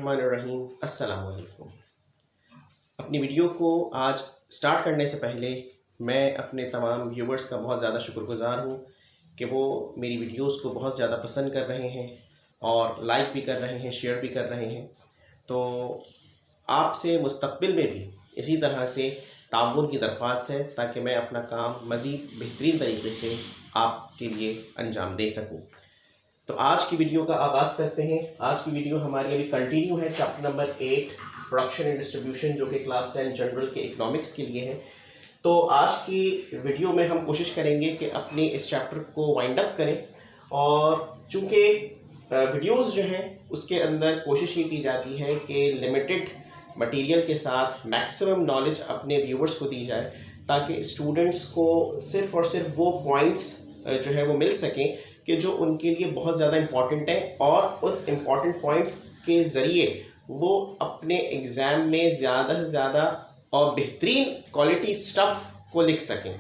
बिस्मिल्लाहिर्रहमानिर्रहीम। अस्सलाम वालेकुम। अपनी वीडियो को आज स्टार्ट करने से पहले मैं अपने तमाम व्यूवर्स का बहुत ज़्यादा शुक्रगुज़ार हूँ कि वो मेरी वीडियोस को बहुत ज़्यादा पसंद कर रहे हैं और लाइक भी कर रहे हैं, शेयर भी कर रहे हैं। तो आपसे मुस्तक़बिल में भी इसी तरह से ताउन की दरख्वास्त है ताकि मैं अपना काम मज़ीद बेहतरीन तरीके से आपके लिए अंजाम दे सकूँ। तो आज की वीडियो का आगाज़ करते हैं। आज की वीडियो हमारी अभी कंटिन्यू है chapter number 8 production and distribution, जो कि क्लास 10 जनरल के इकोनॉमिक्स के लिए है। तो आज की वीडियो में हम कोशिश करेंगे कि अपने इस चैप्टर को वाइंड अप करें, और चूँकि वीडियोस जो हैं उसके अंदर कोशिश ये की जाती है कि लिमिटेड मटेरियल के साथ मैक्सिमम नॉलेज अपने व्यूवर्स को दी जाए ताकि स्टूडेंट्स को सिर्फ़ और सिर्फ वो पॉइंट्स जो है वो मिल सकें कि जो उनके लिए बहुत ज़्यादा इम्पॉर्टेंट है, और उस इम्पॉर्टेंट पॉइंट्स के ज़रिए वो अपने एग्ज़ाम में ज़्यादा से ज़्यादा और बेहतरीन क्वालिटी स्टफ़ को लिख सकें।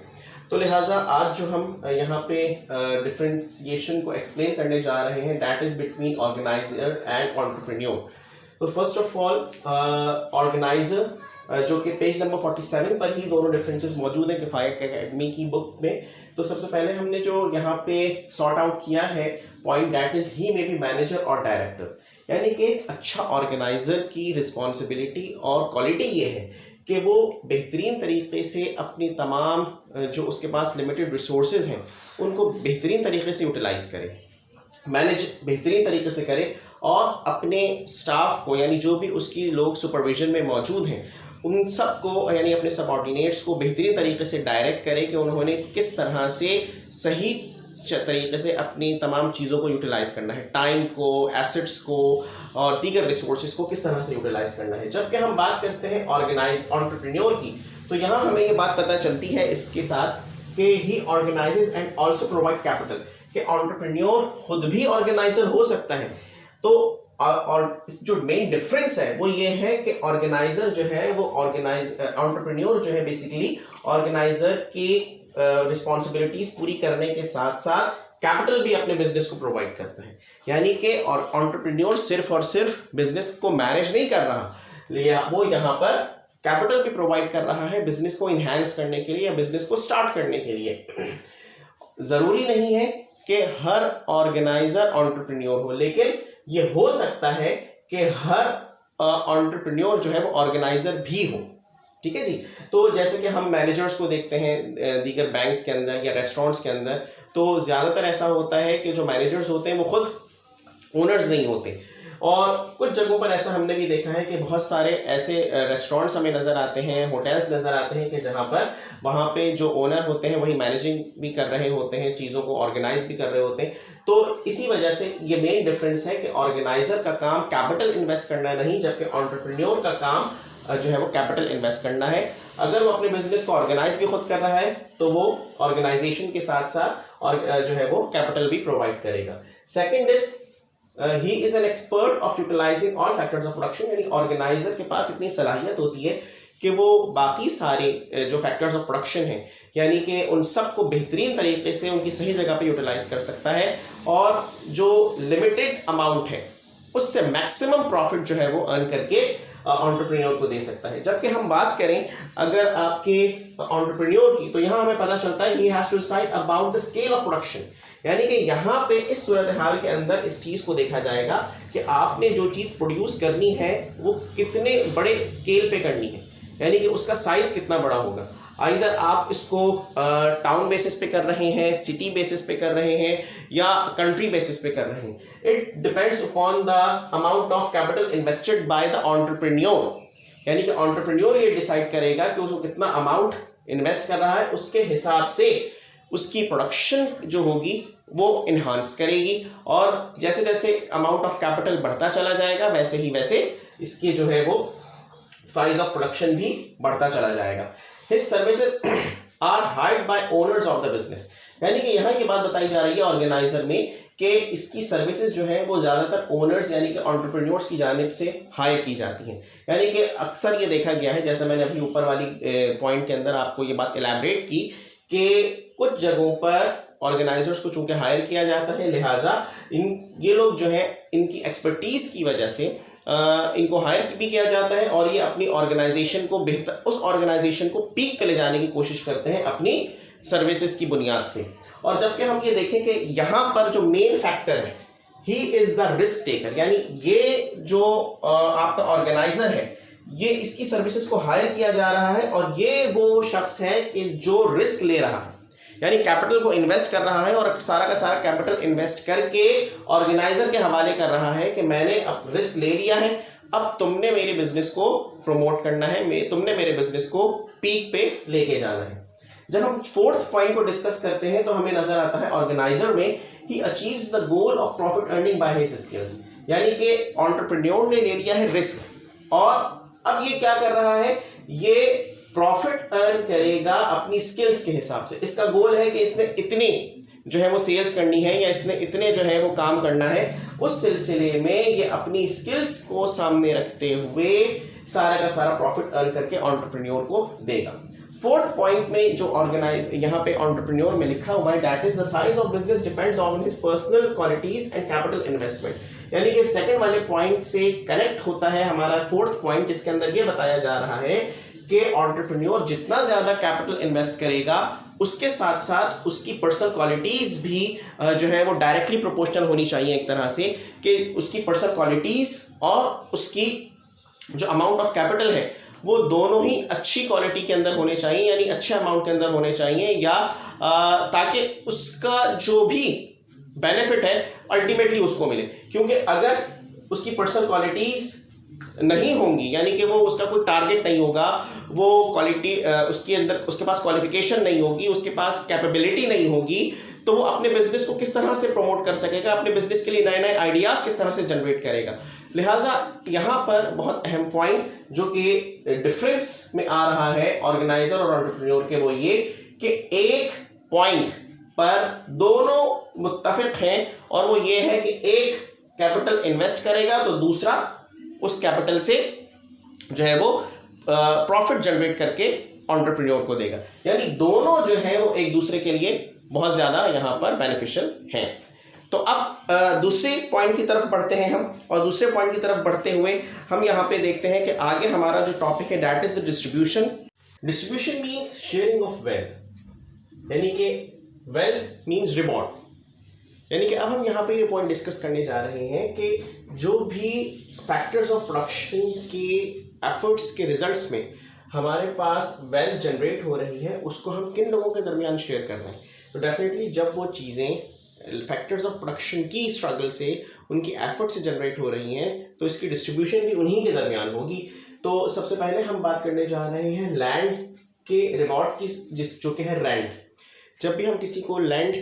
तो लिहाजा आज जो हम यहाँ पे डिफ्रेंशिएशन को एक्सप्लेन करने जा रहे हैं, that is between organiser and entrepreneur. तो फर्स्ट ऑफ ऑल ऑर्गेनाइज़र, जो कि पेज नंबर 47 पर ही दोनों डिफरेंसेस मौजूद हैं किफ़ाया एकेडमी की बुक में। तो सबसे पहले हमने जो यहाँ पे सॉर्ट आउट किया है point, that is he may be manager और डायरेक्टर। यानी कि एक अच्छा ऑर्गेनाइज़र की रिस्पॉन्सिबिलिटी और क्वालिटी ये है कि वो बेहतरीन तरीके से अपनी तमाम जो उसके पास लिमिटेड रिसोर्सेज हैं उनको बेहतरीन तरीके से यूटिलाइज़ करे, मैनेज बेहतरीन तरीके से करे, और अपने स्टाफ को यानी जो भी उसकी लोग सुपरविजन में मौजूद हैं उन सब को यानी अपने सबऑर्डिनेट्स को बेहतरीन तरीके से डायरेक्ट करे कि उन्होंने किस तरह से सही तरीके से अपनी तमाम चीज़ों को यूटिलाइज़ करना है, टाइम को, एसेट्स को और दीगर रिसोर्सेज को किस तरह से यूटिलाइज़ करना है। जबकि हम बात करते हैं ऑर्गेनाइज एंटरप्रेन्योर की, तो यहाँ हमें ये बात पता चलती है इसके साथ कि ही organises and also provide capital, कि एंटरप्रेन्योर खुद भी ऑर्गेनाइजर हो सकता है। तो और इस जो मेन डिफरेंस है वो ये है कि ऑर्गेनाइजर जो है वो एंटरप्रेन्योर जो है बेसिकली ऑर्गेनाइजर की रिस्पॉन्सिबिलिटीज पूरी करने के साथ साथ कैपिटल भी अपने बिजनेस को प्रोवाइड करता है। यानी कि और एंटरप्रेन्योर सिर्फ और सिर्फ बिजनेस को मैनेज नहीं कर रहा, वो यहाँ पर कैपिटल भी प्रोवाइड कर रहा है बिजनेस को इन्हांस करने के लिए या बिजनेस को स्टार्ट करने के लिए। ज़रूरी नहीं है कि हर ऑर्गेनाइजर एंटरप्रेन्योर हो, लेकिन ये हो सकता है कि हर एंटरप्रेन्योर जो है वो ऑर्गेनाइजर भी हो। ठीक है जी। तो जैसे कि हम मैनेजर्स को देखते हैं दीगर बैंक्स के अंदर या रेस्टोरेंट्स के अंदर, तो ज़्यादातर ऐसा होता है कि जो मैनेजर्स होते हैं वो खुद ओनर्स नहीं होते, और कुछ जगहों पर ऐसा हमने भी देखा है कि बहुत सारे ऐसे रेस्टोरेंट्स हमें नज़र आते हैं, होटल्स नज़र आते हैं कि जहाँ पर वहाँ पे जो ओनर होते हैं वही मैनेजिंग भी कर रहे होते हैं, चीज़ों को ऑर्गेनाइज भी कर रहे होते हैं। तो इसी वजह से ये मेन डिफरेंस है कि ऑर्गेनाइजर का काम कैपिटल इन्वेस्ट करना नहीं, जबकि एंटरप्रेन्योर का काम जो है वो कैपिटल इन्वेस्ट करना है। अगर वो अपने बिजनेस को ऑर्गेनाइज भी खुद कर रहा है तो वो ऑर्गेनाइजेशन के साथ साथ और जो है वो कैपिटल भी प्रोवाइड करेगा। Second is he is an expert of utilizing all factors of production, यानी ऑर्गेनाइजर के पास इतनी सलाहियत होती है कि वो बाकी सारे जो फैक्टर्स ऑफ प्रोडक्शन हैं यानी कि उन सब को बेहतरीन तरीके से उनकी सही जगह पे यूटिलाइज कर सकता है, और जो लिमिटेड अमाउंट है उससे मैक्सिमम प्रॉफिट जो है वो अर्न करके एंटरप्रेन्योर को दे सकता है। जबकि हम बात करें अगर आपके एंटरप्रेन्योर की, तो यहाँ हमें पता चलता है he has to decide about the scale of production, यानी कि यहाँ पे इस सूरत हाल के अंदर इस चीज़ को देखा जाएगा कि आपने जो चीज़ प्रोड्यूस करनी है वो कितने बड़े स्केल पे करनी है, यानी कि उसका साइज कितना बड़ा होगा। आइदर आप इसको टाउन बेसिस पे कर रहे हैं, सिटी बेसिस पे कर रहे हैं, या कंट्री बेसिस पे कर रहे हैं। It depends upon the amount of capital invested by the entrepreneur, यानी कि एंटरप्रेन्योर ये डिसाइड करेगा कि उसको कितना अमाउंट इन्वेस्ट कर रहा है, उसके हिसाब से उसकी प्रोडक्शन जो होगी वो इन्हांस करेगी, और जैसे जैसे अमाउंट ऑफ कैपिटल बढ़ता चला जाएगा वैसे ही वैसे इसकी जो है वो साइज ऑफ प्रोडक्शन भी बढ़ता चला जाएगा। His services are hired by owners of the business, यानी कि यहाँ ये बात बताई जा रही है ऑर्गेनाइजर में कि इसकी सर्विसेज जो है वो ज़्यादातर ओनर्स यानी कि एंटरप्रेन्योर्स की जानिब से हायर की जाती हैं। यानी कि अक्सर ये देखा गया है, जैसे मैंने अभी ऊपर वाली पॉइंट के अंदर आपको ये बात इलैबोरेट की, कि कुछ जगहों पर ऑर्गेनाइजर्स को चूंकि हायर किया जाता है, लिहाजा ये लोग जो है इनकी एक्सपर्टीज़ की वजह से इनको हायर भी किया जाता है और ये अपनी ऑर्गेनाइजेशन को बेहतर, उस ऑर्गेनाइजेशन को पीक पे ले जाने की कोशिश करते हैं अपनी सर्विसेज की बुनियाद पे। और जबकि हम ये देखें कि यहाँ पर जो मेन फैक्टर है, he is the risk taker, यानी ये जो आपका ऑर्गेनाइजर है, ये इसकी सर्विसेज को हायर किया जा रहा है और ये वो शख्स है कि जो रिस्क ले रहा है, यानी कैपिटल को इन्वेस्ट कर रहा है और सारा का सारा कैपिटल इन्वेस्ट करके ऑर्गेनाइजर के हवाले कर रहा है कि मैंने अब रिस्क ले लिया है, अब तुमने मेरे बिजनेस को प्रमोट करना है, तुमने मेरे बिजनेस को पीक पे लेके जाना है। जब हम फोर्थ पॉइंट को डिस्कस करते हैं तो हमें नजर आता है ऑर्गेनाइजर में ही achieves the goal of profit earning by his skills, यानी कि एंटरप्रेन्योर ने ले लिया है रिस्क और अब ये क्या कर रहा है, ये प्रॉफिट अर्न करेगा अपनी स्किल्स के हिसाब से। इसका गोल है कि इसने इतनी जो है वो सेल्स करनी है या इसने इतने जो है वो काम करना है, उस सिलसिले में ये अपनी स्किल्स को सामने रखते हुए सारा का सारा प्रॉफिट अर्न करके एंटरप्रेन्योर को देगा। फोर्थ पॉइंट में जो ऑर्गेनाइज यहाँ पे एंटरप्रेन्योर में लिखा हुआ है, that is the size of business depends on his personal qualities and capital investment, यानी कि सेकंड वाले पॉइंट से कनेक्ट होता है हमारा फोर्थ पॉइंट, जिसके अंदर ये बताया जा रहा है कि एंटरप्रेन्योर जितना ज्यादा कैपिटल इन्वेस्ट करेगा उसके साथ साथ उसकी पर्सनल क्वालिटीज भी जो है वो डायरेक्टली प्रोपोर्शनल होनी चाहिए एक तरह से, कि उसकी पर्सनल क्वालिटीज और उसकी जो अमाउंट ऑफ कैपिटल है वो दोनों ही अच्छी क्वालिटी के अंदर होने चाहिए, यानी अच्छे अमाउंट के अंदर होने चाहिए, या ताकि उसका जो भी बेनिफिट है अल्टीमेटली उसको मिले। क्योंकि अगर उसकी पर्सनल क्वालिटीज नहीं होंगी, यानी कि वो उसका कोई टारगेट नहीं होगा, वो क्वालिटी उसके अंदर उसके पास क्वालिफिकेशन नहीं होगी, उसके पास कैपेबिलिटी नहीं होगी, तो वो अपने बिजनेस को किस तरह से प्रमोट कर सकेगा, अपने बिजनेस के लिए नए नए आइडियाज़ किस तरह से जनरेट करेगा। लिहाजा यहाँ पर बहुत अहम पॉइंट जो कि डिफरेंस में आ रहा है ऑर्गेनाइजर और एंटरप्रेन्योर के, वो ये कि एक पॉइंट पर दोनों मुत्तफिक हैं और वो ये है कि एक कैपिटल इन्वेस्ट करेगा तो दूसरा उस कैपिटल से जो है वो प्रॉफिट जनरेट करके एंटरप्रेन्योर को देगा, यानी दोनों जो है वो एक दूसरे के लिए बहुत ज़्यादा यहाँ पर बेनिफिशियल हैं। तो अब दूसरे पॉइंट की तरफ बढ़ते हैं हम, और दूसरे पॉइंट की तरफ बढ़ते हुए हम यहाँ पे देखते हैं कि आगे हमारा जो टॉपिक है that is distribution. Distribution means sharing of wealth, यानी कि वेल्थ मीन्स रिवॉर्ड, यानी कि अब हम यहाँ पे ये पॉइंट डिस्कस करने जा रहे हैं कि जो भी फैक्टर्स ऑफ प्रोडक्शन के एफर्ट्स के रिजल्ट्स में हमारे पास वेल्थ जनरेट हो रही है उसको हम किन लोगों के दरमियान शेयर कर रहे हैं। तो डेफिनेटली जब वो चीज़ें फैक्टर्स ऑफ प्रोडक्शन की स्ट्रगल से, उनकी एफर्ट से जनरेट हो रही हैं, तो इसकी डिस्ट्रीब्यूशन भी उन्हीं के दरमियान होगी। तो सबसे पहले हम बात करने जा रहे हैं लैंड के रिवॉर्ड की, जो कि है रेंट। जब भी हम किसी को लैंड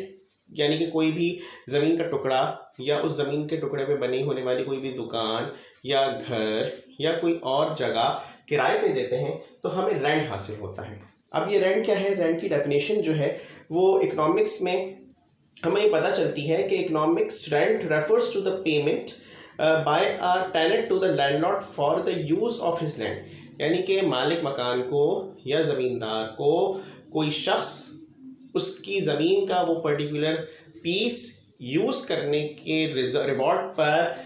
यानी कि कोई भी ज़मीन का टुकड़ा या उस ज़मीन के टुकड़े पे बनी होने वाली कोई भी दुकान या घर या कोई और जगह किराए पे देते हैं तो हमें रेंट हासिल होता है। अब ये रेंट क्या है, रेंट की डेफिनेशन जो है वो इकोनॉमिक्स में हमें ये पता चलती है कि economics rent refers to the payment by a tenant to the landlord for the use of his land, यानी कि मालिक मकान को या ज़मींदार को कोई शख्स उसकी ज़मीन का वो पर्टिकुलर पीस यूज़ करने के रिवॉर्ड पर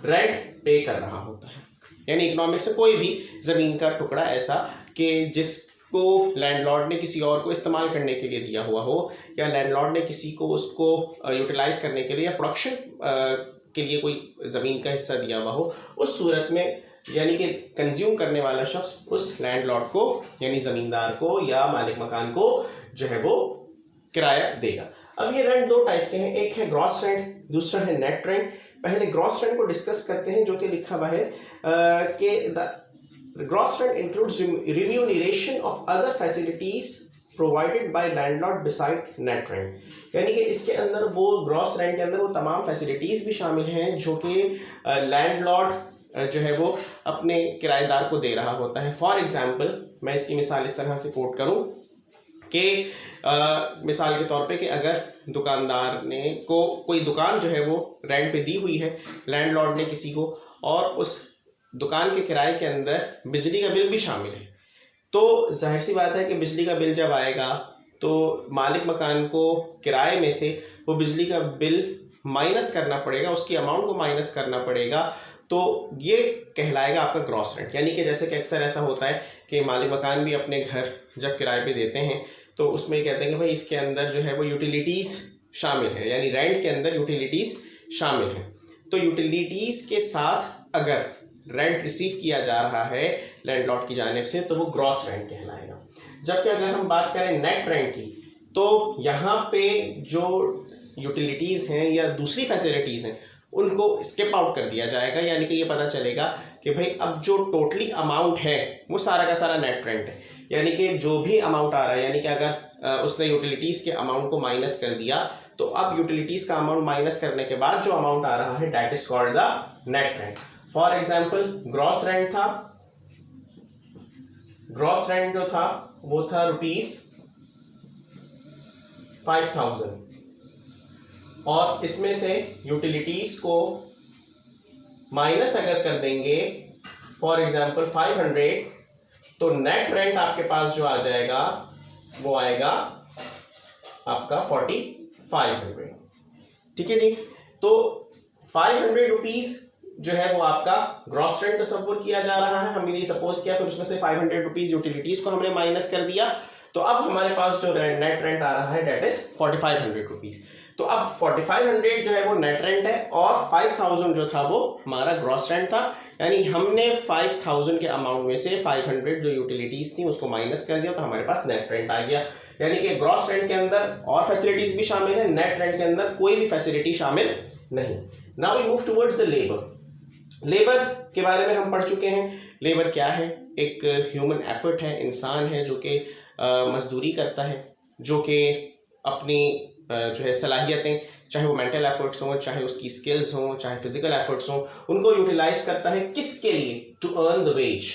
रेंट पे कर रहा होता है। यानी इकोनॉमिक्स में कोई भी ज़मीन का टुकड़ा ऐसा कि जिसको लैंडलॉर्ड ने किसी और को इस्तेमाल करने के लिए दिया हुआ हो, या लैंडलॉर्ड ने किसी को उसको यूटिलाइज करने के लिए या प्रोडक्शन के लिए कोई ज़मीन का हिस्सा दिया हुआ हो, उस सूरत में यानी कि कंज्यूम करने वाला शख्स उस लैंडलॉर्ड को यानी ज़मींदार को या मालिक मकान को जो है वो किराया देगा। अब ये रेंट दो टाइप के हैं, एक है ग्रॉस रेंट, दूसरा है नेट रेंट। पहले ग्रॉस रेंट को डिस्कस करते हैं, जो कि लिखा हुआ है कि the gross rent includes remuneration of other facilities provided by landlord beside net rent, यानी कि इसके अंदर वो ग्रॉस रेंट के अंदर वो तमाम फैसिलिटीज़ भी शामिल हैं जो कि लैंडलॉर्ड जो है वो अपने किराएदार को दे रहा होता है। फॉर एग्जांपल मैं इसकी मिसाल इस तरह से कोट करूं कि मिसाल के तौर पे कि अगर दुकानदार ने को कोई दुकान जो है वो रेंट पे दी हुई है लैंडलॉर्ड ने किसी को, और उस दुकान के किराए के अंदर बिजली का बिल भी शामिल है, तो जाहिर सी बात है कि बिजली का बिल जब आएगा तो मालिक मकान को किराए में से वो बिजली का बिल माइनस करना पड़ेगा, उसकी अमाउंट को माइनस करना पड़ेगा। तो तो ये कहलाएगा आपका ग्रॉस रेंट। यानी कि जैसे कि अक्सर ऐसा होता है कि मालिक मकान भी अपने घर जब किराए पे देते हैं तो उसमें कहते हैं कि भाई इसके अंदर जो है वो यूटिलिटीज़ शामिल है, यानी रेंट के अंदर यूटिलिटीज़ शामिल हैं। तो यूटिलिटीज़ के साथ अगर रेंट रिसीव किया जा रहा है लैंडलॉर्ड की जानिब से तो वो ग्रॉस रेंट कहलाएगा। जबकि अगर हम बात करें नेट रेंट की तो यहाँ पे जो यूटिलिटीज़ हैं या दूसरी फैसिलिटीज़ हैं उनको स्किप आउट कर दिया जाएगा। यानी कि ये पता चलेगा कि भाई अब जो टोटली अमाउंट है वो सारा का सारा नेट रेंट है। यानी कि जो भी अमाउंट आ रहा है, यानी कि अगर उसने यूटिलिटीज़ के अमाउंट को माइनस कर दिया तो अब यूटिलिटीज़ का अमाउंट माइनस करने के बाद जो अमाउंट आ रहा है that is called the net rent. For example gross rent था, ग्रॉस रेंट जो था वो था ₹5000 और इसमें से यूटिलिटीज को माइनस अगर कर देंगे फॉर एग्जांपल 500 तो नेट रेंट आपके पास जो आ जाएगा वो आएगा आपका 4500। ठीक है जी। तो 500 रुपीज जो है वो आपका ग्रॉस रेंट तस्वुर किया जा रहा है, हमने ये सपोज किया, फिर उसमें से 500 रुपीज यूटिलिटीज को हमने माइनस कर दिया तो अब हमारे पास जो नेट रेंट आ रहा है डेट इज 4500 रुपीज। तो अब 4500 जो है वो नेट रेंट है और 5000 जो था वो हमारा ग्रॉस रेंट था। यानी हमने 5000 के अमाउंट में से 500 जो यूटिलिटीज थी उसको माइनस कर दिया तो हमारे पास नेट रेंट आ गया। यानी कि ग्रॉस रेंट के अंदर और फैसिलिटीज भी शामिल है, नेट रेंट के अंदर कोई भी फैसिलिटी शामिल नहीं। Now we move towards the labour. Labour के बारे में हम पढ़ चुके हैं। लेबर क्या है? एक ह्यूमन एफर्ट है, इंसान है जो कि मजदूरी करता है, जो कि अपनी जो है सलाहियतें, चाहे वो मेंटल एफर्ट्स हों, चाहे उसकी स्किल्स हों, चाहे फिजिकल एफर्ट्स हों, उनको यूटिलाइज करता है किसके लिए? To earn the wage,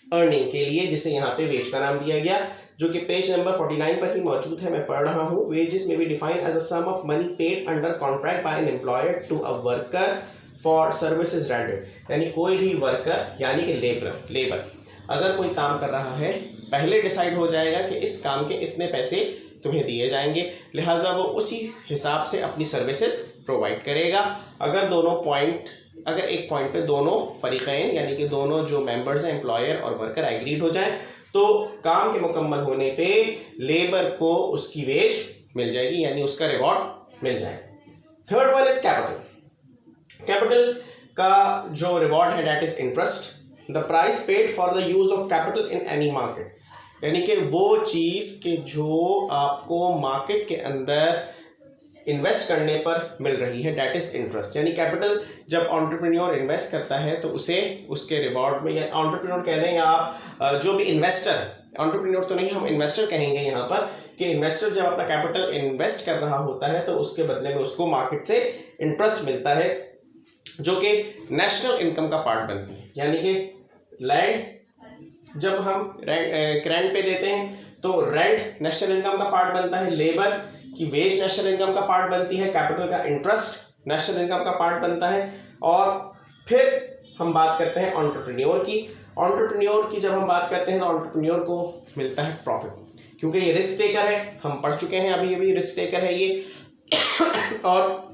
earning के लिए, जिसे यहाँ पे वेज का नाम दिया गया, जो कि पेज नंबर 49 पर ही मौजूद है, मैं पढ़ रहा हूँ। वेजेस में be defined as a sum of money paid under contract by an employer to a worker for services rendered. यानी कोई भी वर्कर यानी कि लेबर अगर कोई काम कर रहा है, पहले डिसाइड हो जाएगा कि इस काम के इतने पैसे तुम्हें दिए जाएंगे, लिहाजा वो उसी हिसाब से अपनी सर्विसेज प्रोवाइड करेगा। अगर एक पॉइंट पे दोनों फरीक़ैन यानी कि दोनों जो मेंबर्स हैं, एम्प्लॉयर और वर्कर, एग्रीड हो जाए तो काम के मुकम्मल होने पे लेबर को उसकी वेज मिल जाएगी, यानी उसका रिवॉर्ड मिल जाएगा। Third one is capital. Capital का जो रिवॉर्ड है that is interest, the price paid for the use of capital in any market. यानी कि वो चीज़ के जो आपको मार्केट के अंदर इन्वेस्ट करने पर मिल रही है दैट इज़ इंटरेस्ट। यानी कैपिटल जब एंटरप्रेन्योर इन्वेस्ट करता है तो उसे उसके रिवॉर्ड में, या एंटरप्रेन्योर कह दें या आप जो भी इन्वेस्टर, एंटरप्रेन्योर तो नहीं, हम इन्वेस्टर कहेंगे यहाँ पर, कि इन्वेस्टर जब अपना कैपिटल इन्वेस्ट कर रहा होता है तो उसके बदले में उसको मार्केट से इंटरेस्ट मिलता है जो कि नेशनल इनकम का पार्ट बनती है। यानी कि लैंड जब हम रेंट पे देते हैं तो रेंट नेशनल इनकम का पार्ट बनता है, लेबर की वेज नेशनल इनकम का पार्ट बनती है, कैपिटल का इंटरेस्ट नेशनल इनकम का पार्ट बनता है। और फिर हम बात करते हैं एंटरप्रेन्योर की। एंटरप्रेन्योर की जब हम बात करते हैं तो एंटरप्रेन्योर को मिलता है प्रॉफिट, क्योंकि ये रिस्क टेकर है, हम पढ़ चुके हैं अभी रिस्क टेकर है ये और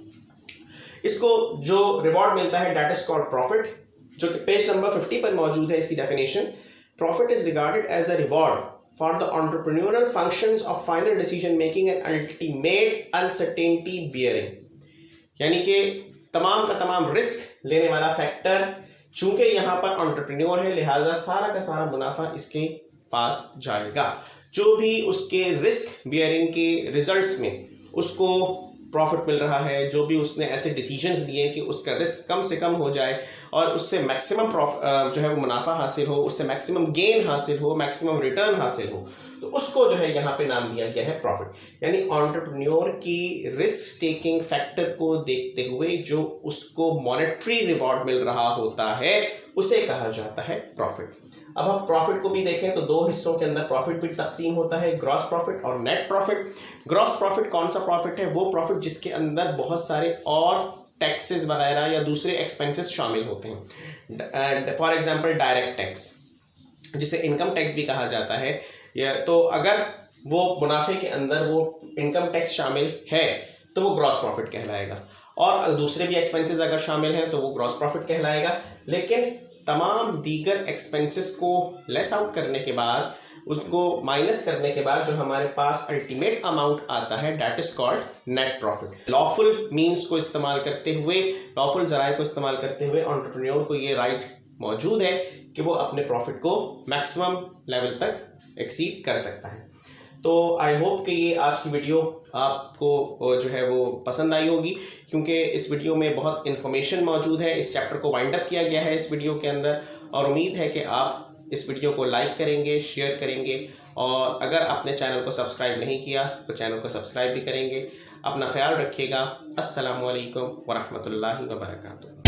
इसको जो रिवॉर्ड मिलता है दैट इज कॉल्ड प्रॉफिट, जो कि पेज नंबर 50 पर मौजूद है इसकी definition. Profit is regarded as a reward for the entrepreneurial functions of final decision making and ultimate uncertainty bearing। यानी कि तमाम का तमाम रिस्क लेने वाला फैक्टर, चूंकि यहाँ पर एंटरप्रेन्योर है लिहाजा सारा का सारा मुनाफा इसके पास जाएगा। जो भी उसके रिस्क बियरिंग के रिजल्ट्स में उसको प्रॉफिट मिल रहा है, जो भी उसने ऐसे डिसीजंस लिए कि उसका रिस्क कम से कम हो जाए और उससे मैक्सिमम जो है वो मुनाफा हासिल हो, उससे मैक्सिमम गेन हासिल हो, मैक्सिमम रिटर्न हासिल हो, तो उसको जो है यहाँ पे नाम दिया गया है प्रॉफिट। यानी एंटरप्रेन्योर की रिस्क टेकिंग फैक्टर को देखते हुए जो उसको मॉनेटरी रिवॉर्ड मिल रहा होता है उसे कहा जाता है प्रॉफिट। अब हम प्रॉफिट को भी देखें तो दो हिस्सों के अंदर प्रॉफिट भी तकसीम होता है, ग्रॉस प्रॉफिट और नेट प्रॉफिट। ग्रॉस प्रॉफिट कौन सा प्रॉफिट है? वो प्रॉफिट जिसके अंदर बहुत सारे और टैक्सेस वगैरह या दूसरे एक्सपेंसेस शामिल होते हैं। फॉर एग्जांपल डायरेक्ट टैक्स, जिसे इनकम टैक्स भी कहा जाता है, या तो अगर वो मुनाफे के अंदर वो इनकम टैक्स शामिल है तो वो ग्रॉस प्रॉफिट कहलाएगा। और दूसरे भी एक्सपेंसेस अगर शामिल हैं तो वो ग्रॉस प्रॉफिट कहलाएगा। लेकिन तमाम दीगर एक्सपेंसेस को लेस आउट करने के बाद, उसको माइनस करने के बाद जो हमारे पास अल्टीमेट अमाउंट आता है, that is called net profit. Lawful means को इस्तेमाल करते हुए, लॉफुल जराए को इस्तेमाल करते हुए एंटरप्रेन्योर को ये राइट मौजूद है कि वो अपने प्रॉफिट को मैक्सिमम लेवल तक एक्सीड कर सकता है। तो आई होप कि ये आज की वीडियो आपको जो है वो पसंद आई होगी, क्योंकि इस वीडियो में बहुत इन्फॉर्मेशन मौजूद है। इस चैप्टर को वाइंड अप किया गया है इस वीडियो के अंदर, और उम्मीद है कि आप इस वीडियो को लाइक करेंगे, शेयर करेंगे, और अगर आपने चैनल को सब्सक्राइब नहीं किया तो चैनल को सब्सक्राइब भी करेंगे। अपना ख्याल रखिएगा। अस्सलामु अलैकुम वरहमतुल्लाहि वबरकातुहू।